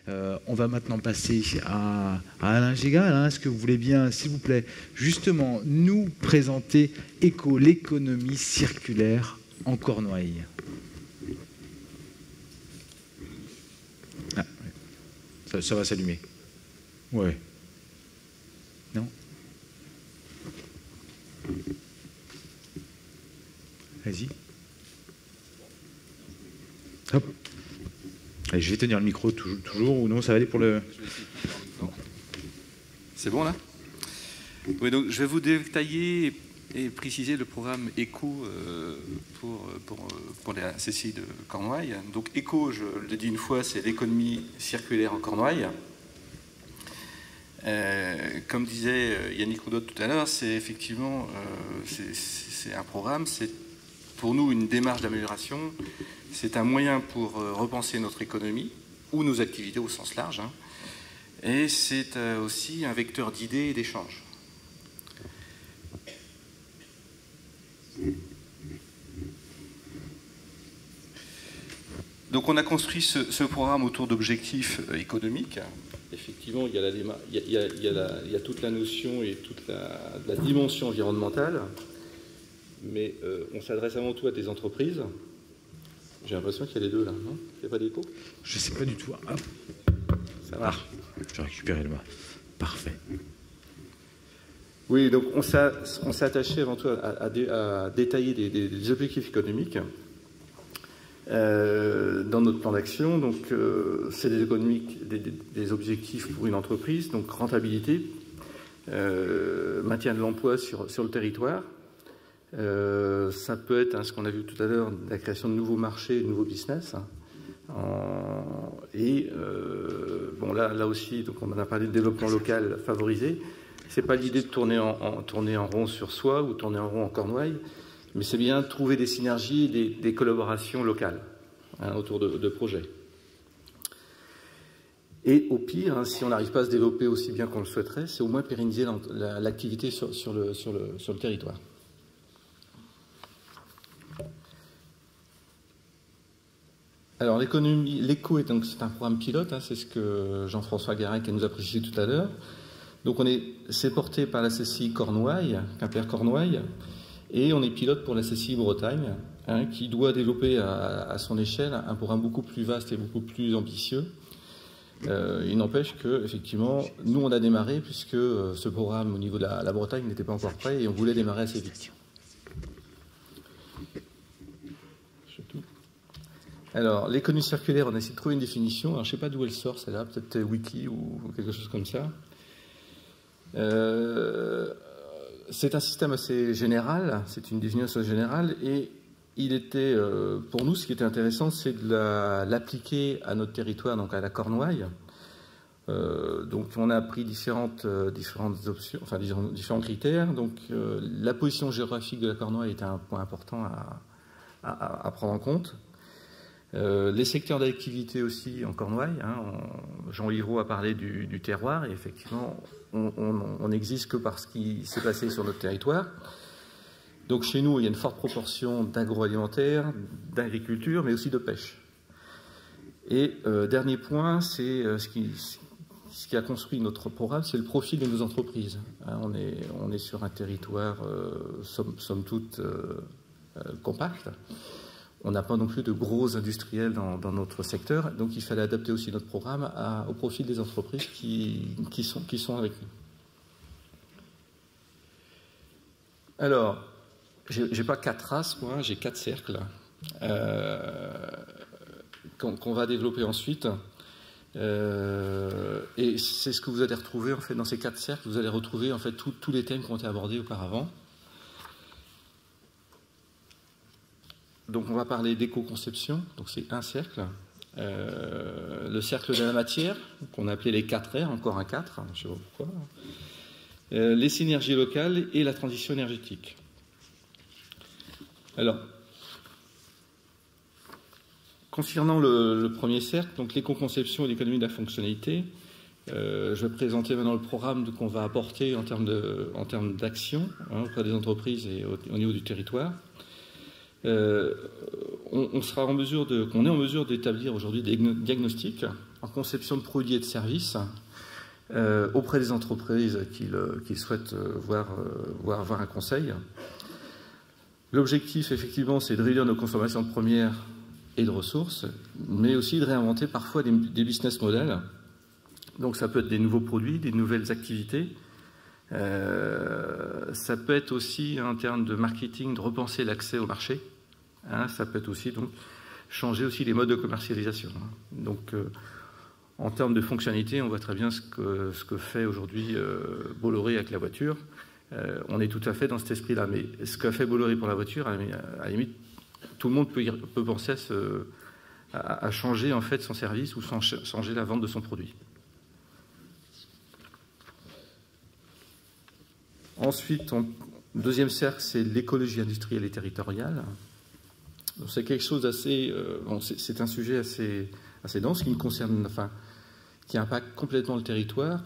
On va maintenant passer à Alain Gégal. Hein. Est-ce que vous voulez bien, s'il vous plaît, justement nous présenter ECO, l'économie circulaire en Cornouailles? Ah, ça va s'allumer. Ouais. Non? Vas-y. Hop. Allez, je vais tenir le micro toujours ou non, ça va aller pour le... C'est bon là? Oui, donc je vais vous détailler et préciser le programme ECO pour la CCI de Cornouailles. Donc ECO, je le dis une fois, c'est l'économie circulaire en Cornouailles. Comme disait Yannick Roudot tout à l'heure, c'est effectivement c'est un programme, c'est pour nous une démarche d'amélioration, c'est un moyen pour repenser notre économie ou nos activités au sens large, hein, et c'est aussi un vecteur d'idées et d'échanges. Donc on a construit ce programme autour d'objectifs économiques. Effectivement, il y a toute la notion et toute la dimension environnementale, mais on s'adresse avant tout à des entreprises. J'ai l'impression qu'il y a les deux là, non? Il n'y a pas d'écho? Je ne sais pas du tout. Ah. Ça marche. J'ai récupéré le mot. Parfait. Oui, donc on s'est attaché avant tout à détailler des objectifs économiques dans notre plan d'action. Donc c'est des objectifs pour une entreprise, donc rentabilité, maintien de l'emploi sur le territoire. Ça peut être ce qu'on a vu tout à l'heure, la création de nouveaux marchés, de nouveaux business. Bon, là aussi, donc on en a parlé de développement local favorisé. C'est pas l'idée de tourner en rond sur soi ou tourner en rond en Cornouailles, mais c'est bien trouver des synergies, des collaborations locales autour de projets. Et au pire, hein, si on n'arrive pas à se développer aussi bien qu'on le souhaiterait, c'est au moins pérenniser l'activité sur le territoire. Alors l'ECO c'est un programme pilote, hein, c'est ce que Jean-François Garec nous a précisé tout à l'heure. Donc c'est porté par la CCI Cornouailles, Quimper-Cornouailles, et on est pilote pour la CCI Bretagne, hein, qui doit développer à son échelle un programme beaucoup plus vaste et beaucoup plus ambitieux. Il n'empêche que, effectivement, nous on a démarré puisque ce programme au niveau de la Bretagne n'était pas encore prêt et on voulait démarrer assez vite. Alors, l'économie circulaire, on a essayé de trouver une définition. Alors, je ne sais pas d'où elle sort, celle-là, peut-être Wiki ou quelque chose comme ça. C'est un système assez général, c'est une définition générale, et il était, pour nous, ce qui était intéressant, c'est de l'appliquer à notre territoire, donc à la Cornouaille. Donc, on a pris différentes options, enfin, différents critères. Donc, la position géographique de la Cornouaille était un point important à prendre en compte. Les secteurs d'activité aussi en Cornouailles, hein, Jean Livreau a parlé du terroir, et effectivement, on n'existe que par ce qui s'est passé sur notre territoire. Donc chez nous, il y a une forte proportion d'agroalimentaire, d'agriculture, mais aussi de pêche. Et dernier point, c'est ce qui a construit notre programme, c'est le profil de nos entreprises. Hein, on est sur un territoire, somme toute, compact. On n'a pas non plus de gros industriels dans notre secteur, donc il fallait adapter aussi notre programme au profil des entreprises qui sont avec nous. Alors, j'ai pas 4 races, moi, j'ai 4 cercles qu'on va développer ensuite. Et c'est ce que vous allez retrouver en fait dans ces 4 cercles. Vous allez retrouver en fait tous les thèmes qui ont été abordés auparavant. Donc on va parler d'éco-conception, donc c'est un cercle. Le cercle de la matière, qu'on a appelé les 4 R, encore un 4, je ne sais pas pourquoi. Les synergies locales et la transition énergétique. Alors, concernant le premier cercle, donc l'éco-conception et l'économie de la fonctionnalité, je vais présenter maintenant le programme qu'on va apporter en termes d'action auprès des entreprises et au niveau du territoire. On est en mesure d'établir aujourd'hui des diagnostics en conception de produits et de services auprès des entreprises qui souhaitent voir un conseil. L'objectif, effectivement, c'est de réduire nos consommations de premières et de ressources, mais aussi de réinventer parfois des business models. Donc ça peut être des nouveaux produits, des nouvelles activités. Ça peut être aussi, en termes de marketing, de repenser l'accès au marché. Ça peut être aussi donc changer aussi les modes de commercialisation. Donc en termes de fonctionnalité, on voit très bien ce que fait aujourd'hui Bolloré avec la voiture. On est tout à fait dans cet esprit-là. Mais ce qu'a fait Bolloré pour la voiture, à la limite, tout le monde peut penser à changer en fait son service ou changer la vente de son produit. Ensuite, deuxième cercle, c'est l'écologie industrielle et territoriale. C'est quelque chose d'assez... c'est un sujet assez dense qui me concerne, enfin, qui impacte complètement le territoire.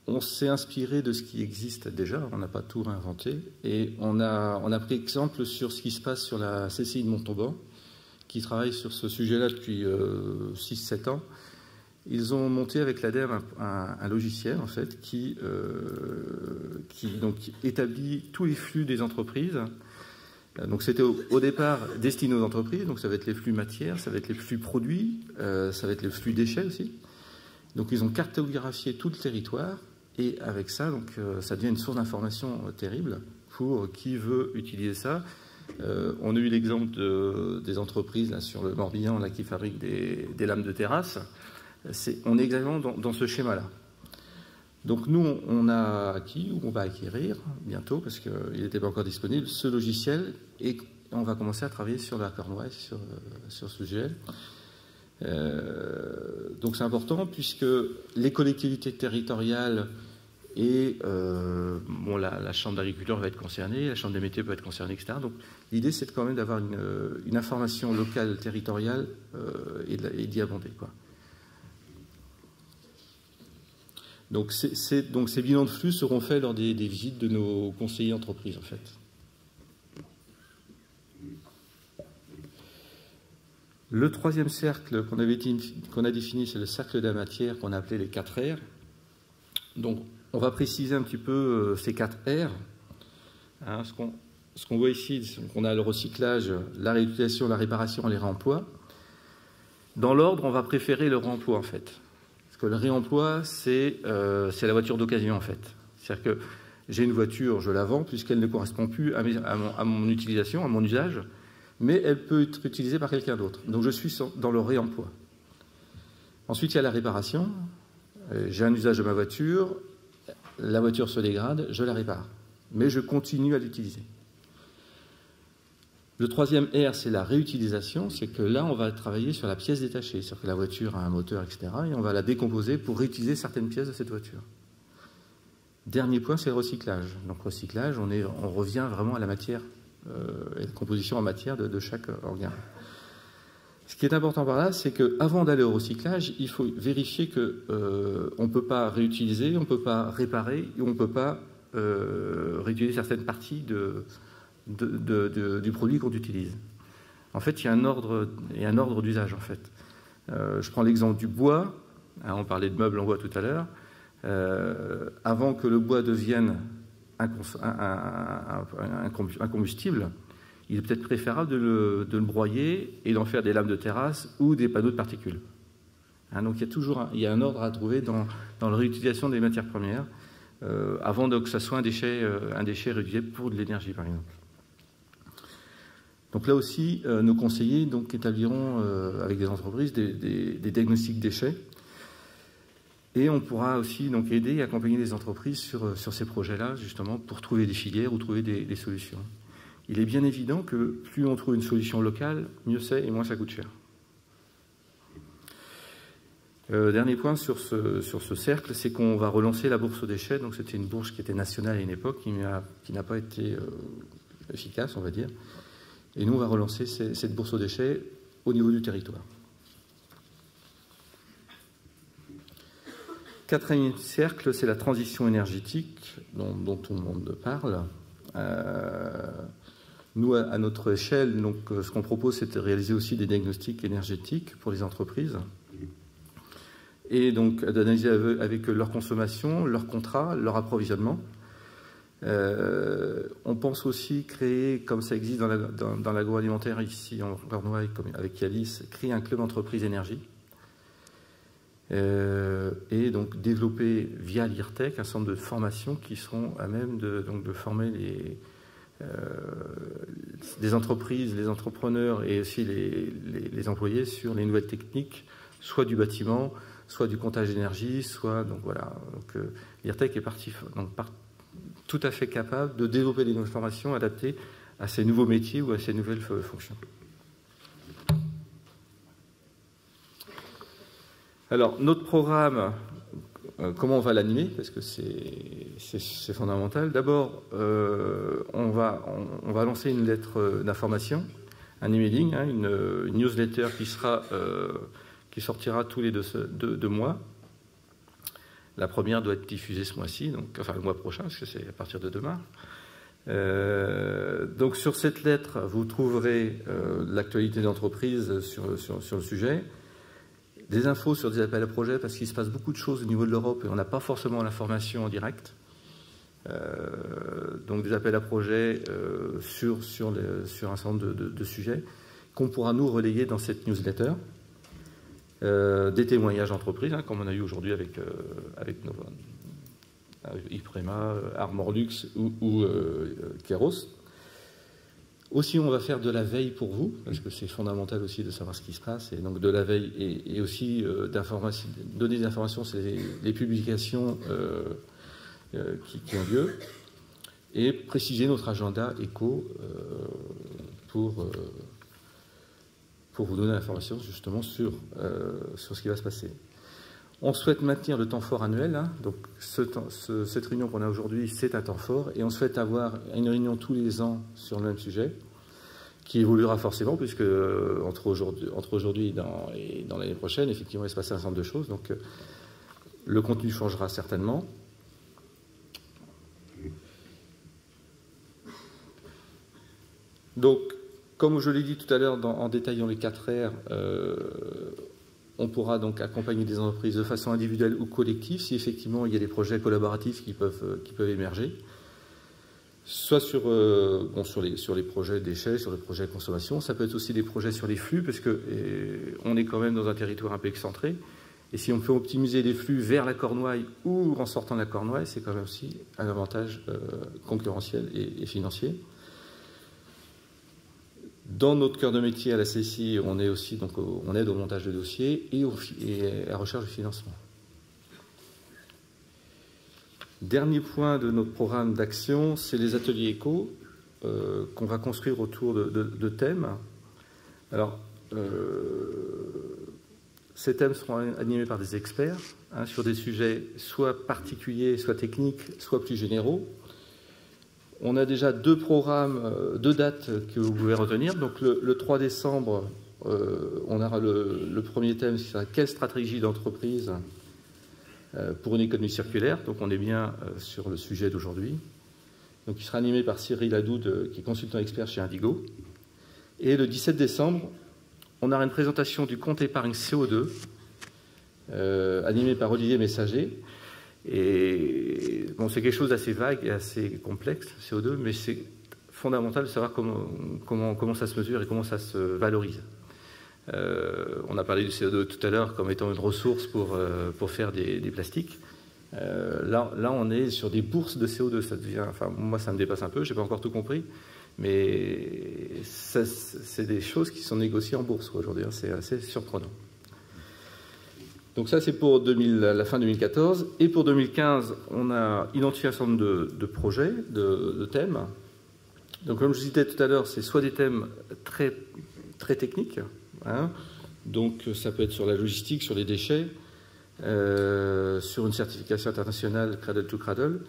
On s'est inspiré de ce qui existe déjà, on n'a pas tout réinventé, et on a pris exemple sur ce qui se passe sur la CCI de Montauban, qui travaille sur ce sujet-là depuis 6-7 ans. Ils ont monté avec l'ADEME un logiciel en fait qui donc établit tous les flux des entreprises. Donc c'était au départ destiné aux entreprises, donc ça va être les flux matières, ça va être les flux produits, ça va être les flux déchets aussi. Donc ils ont cartographié tout le territoire et avec ça, donc ça devient une source d'information terrible pour qui veut utiliser ça. On a eu l'exemple des entreprises là, sur le Morbihan là, qui fabriquent des lames de terrasse. On est exactement dans ce schéma-là. Donc nous, on a acquis, ou on va acquérir bientôt, parce qu'il n'était pas encore disponible, ce logiciel, et on va commencer à travailler sur la Cornouaille, sur ce sujet. Donc c'est important, puisque les collectivités territoriales et la Chambre d'agriculture va être concernée, la Chambre des métiers peut être concernée, etc. Donc l'idée, c'est quand même d'avoir une information locale, territoriale, et d'y abonder, quoi. Donc ces bilans de flux seront faits lors des visites de nos conseillers entreprises, en fait. Le troisième cercle qu'on a défini, c'est le cercle de la matière qu'on a appelé les 4 R. Donc on va préciser un petit peu ces 4 R. Ce qu'on voit ici, c'est qu'on a le recyclage, la réutilisation, la réparation et les réemplois. Dans l'ordre, on va préférer le réemploi, en fait. Parce que le réemploi, c'est la voiture d'occasion, en fait. C'est-à-dire que j'ai une voiture, je la vends, puisqu'elle ne correspond plus à mon utilisation, à mon usage, mais elle peut être utilisée par quelqu'un d'autre. Donc je suis dans le réemploi. Ensuite, il y a la réparation. J'ai un usage de ma voiture, la voiture se dégrade, je la répare. Mais je continue à l'utiliser. Le troisième R, c'est la réutilisation, c'est que là, on va travailler sur la pièce détachée, c'est-à-dire que la voiture a un moteur, etc., et on va la décomposer pour réutiliser certaines pièces de cette voiture. Dernier point, c'est le recyclage. Donc, recyclage, on revient vraiment à la matière, et la composition en matière de chaque organe. Ce qui est important par là, c'est qu'avant d'aller au recyclage, il faut vérifier qu'on ne peut pas réutiliser, on ne peut pas réparer, et on ne peut pas réutiliser certaines parties du produit qu'on utilise. En fait, il y a un ordre d'usage, en fait. Je prends l'exemple du bois. On parlait de meubles en bois tout à l'heure. Avant que le bois devienne un combustible, il est peut-être préférable de le broyer et d'en faire des lames de terrasse ou des panneaux de particules. Donc il y a un ordre à trouver dans la réutilisation des matières premières, avant que ça soit un déchet réutilisé pour de l'énergie, par exemple. Donc là aussi, nos conseillers établiront avec des entreprises des diagnostics déchets. Et on pourra aussi aider et accompagner les entreprises sur ces projets-là, justement, pour trouver des filières ou trouver des solutions. Il est bien évident que plus on trouve une solution locale, mieux c'est et moins ça coûte cher. Dernier point sur ce cercle, c'est qu'on va relancer la bourse aux déchets. Donc c'était une bourse qui était nationale à une époque, qui n'a pas été efficace, on va dire. Et nous, on va relancer cette bourse aux déchets au niveau du territoire. Quatrième cercle, c'est la transition énergétique dont tout le monde parle. Nous, à notre échelle, donc, ce qu'on propose, c'est de réaliser aussi des diagnostics énergétiques pour les entreprises et donc d'analyser avec leur consommation, leur contrat, leur approvisionnement. On pense aussi créer, comme ça existe dans l'agroalimentaire ici en Cornouailles, avec Kialis, créer un club entreprise énergie. Et donc développer via l'IRTEC un centre de formation qui seront à même de former des entreprises, les entrepreneurs et aussi les employés sur les nouvelles techniques, soit du bâtiment, soit du comptage d'énergie, soit donc voilà. Donc l'IRTEC est tout à fait capable de développer des nouvelles formations adaptées à ces nouveaux métiers ou à ces nouvelles fonctions. Alors, notre programme, comment on va l'animer? Parce que c'est fondamental. D'abord, on va lancer une lettre d'information, un emailing, une newsletter qui sortira tous les deux mois. La première doit être diffusée ce mois-ci, enfin le mois prochain, parce que c'est à partir de demain. Donc sur cette lettre, vous trouverez l'actualité d'entreprise sur le sujet, des infos sur des appels à projets, parce qu'il se passe beaucoup de choses au niveau de l'Europe et on n'a pas forcément l'information en direct. Donc des appels à projets sur un certain nombre de sujets qu'on pourra nous relayer dans cette newsletter. Des témoignages d'entreprises, comme on a eu aujourd'hui avec Iprema, Armorlux ou Keros. Aussi, on va faire de la veille pour vous, parce que c'est fondamental aussi de savoir ce qui se passe, et donc de la veille et aussi donner des informations sur les publications qui ont lieu, et préciser notre agenda éco pour vous donner l'information justement sur ce qui va se passer. On souhaite maintenir le temps fort annuel, donc cette réunion qu'on a aujourd'hui, c'est un temps fort, et on souhaite avoir une réunion tous les ans sur le même sujet, qui évoluera forcément, puisque entre aujourd'hui et dans l'année prochaine, effectivement, il va se passer un certain nombre de choses, donc le contenu changera certainement. Donc, comme je l'ai dit tout à l'heure en détaillant les 4 R, on pourra donc accompagner des entreprises de façon individuelle ou collective si effectivement il y a des projets collaboratifs qui peuvent émerger, soit sur les projets déchets, sur les projets consommation. Ça peut être aussi des projets sur les flux, parce qu'on est quand même dans un territoire un peu excentré. Et si on peut optimiser les flux vers la Cornouaille ou en sortant de la Cornouaille, c'est quand même aussi un avantage concurrentiel et financier. Dans notre cœur de métier à la CSI, on est aussi on aide au montage de dossiers et à la recherche de financement. Dernier point de notre programme d'action, c'est les ateliers éco qu'on va construire autour de thèmes. Alors, ces thèmes seront animés par des experts sur des sujets soit particuliers, soit techniques, soit plus généraux. On a déjà 2 programmes, 2 dates que vous pouvez retenir. Donc le 3 décembre, on aura le premier thème, qui sera quelle stratégie d'entreprise pour une économie circulaire. Donc on est bien sur le sujet d'aujourd'hui. Donc il sera animé par Cyril Adoud, qui est consultant expert chez Indigo. Et le 17 décembre, on aura une présentation du compte épargne CO2, animé par Olivier Messager. Et bon, c'est quelque chose d'assez vague et assez complexe, CO2, mais c'est fondamental de savoir comment ça se mesure et comment ça se valorise. On a parlé du CO2 tout à l'heure comme étant une ressource pour faire des plastiques. Là, on est sur des bourses de CO2. Ça devient, enfin, moi, ça me dépasse un peu, je n'ai pas encore tout compris, mais c'est des choses qui sont négociées en bourse aujourd'hui. C'est assez surprenant. Donc ça, c'est pour la fin 2014. Et pour 2015, on a identifié un certain nombre de projets, de thèmes. Donc comme je disais tout à l'heure, c'est soit des thèmes très, très techniques, donc ça peut être sur la logistique, sur les déchets, sur une certification internationale Cradle to Cradle,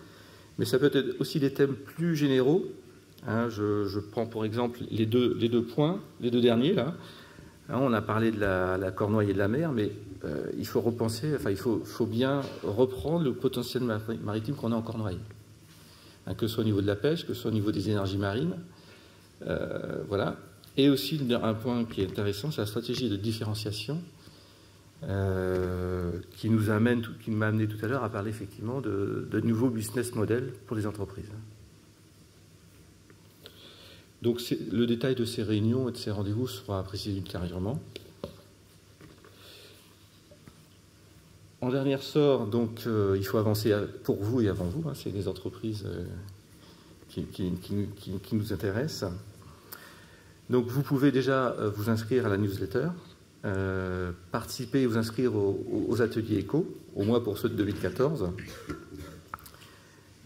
mais ça peut être aussi des thèmes plus généraux. Je prends pour exemple les deux points, les 2 derniers là. On a parlé de la Cornouaille et de la mer, mais il faut repenser, enfin il faut bien reprendre le potentiel maritime qu'on a en Cornouaille. Que ce soit au niveau de la pêche, que ce soit au niveau des énergies marines. Voilà. Et aussi, un point qui est intéressant, c'est la stratégie de différenciation qui m'a amené tout à l'heure à parler effectivement de nouveaux business models pour les entreprises. Donc le détail de ces réunions et de ces rendez-vous sera précisé ultérieurement. En dernier ressort, donc, il faut avancer pour vous et avant vous, hein, c'est les entreprises qui nous intéressent. Donc vous pouvez déjà vous inscrire à la newsletter, participer et vous inscrire aux ateliers éco, au moins pour ceux de 2014.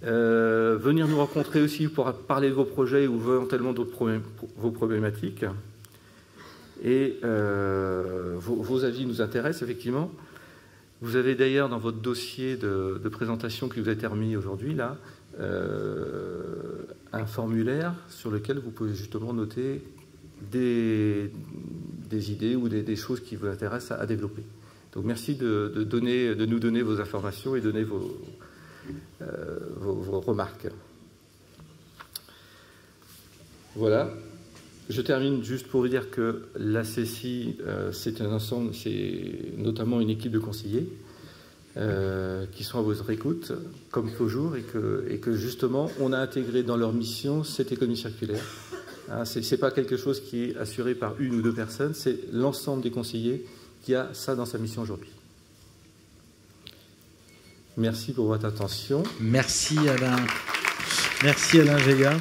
Venir nous rencontrer aussi pour parler de vos projets ou éventuellement vos problématiques. Et vos avis nous intéressent effectivement. Vous avez d'ailleurs dans votre dossier de présentation qui vous a été remis aujourd'hui là un formulaire sur lequel vous pouvez justement noter des idées ou des choses qui vous intéressent à développer. Donc merci de nous donner vos informations et donner vos remarques. Voilà. Je termine juste pour vous dire que la CCI, c'est un ensemble, c'est notamment une équipe de conseillers qui sont à votre écoute, comme toujours, et que justement, on a intégré dans leur mission cette économie circulaire. Hein, ce n'est pas quelque chose qui est assuré par une ou deux personnes, c'est l'ensemble des conseillers qui a ça dans sa mission aujourd'hui. Merci pour votre attention. Merci Alain. Merci Alain Gégard.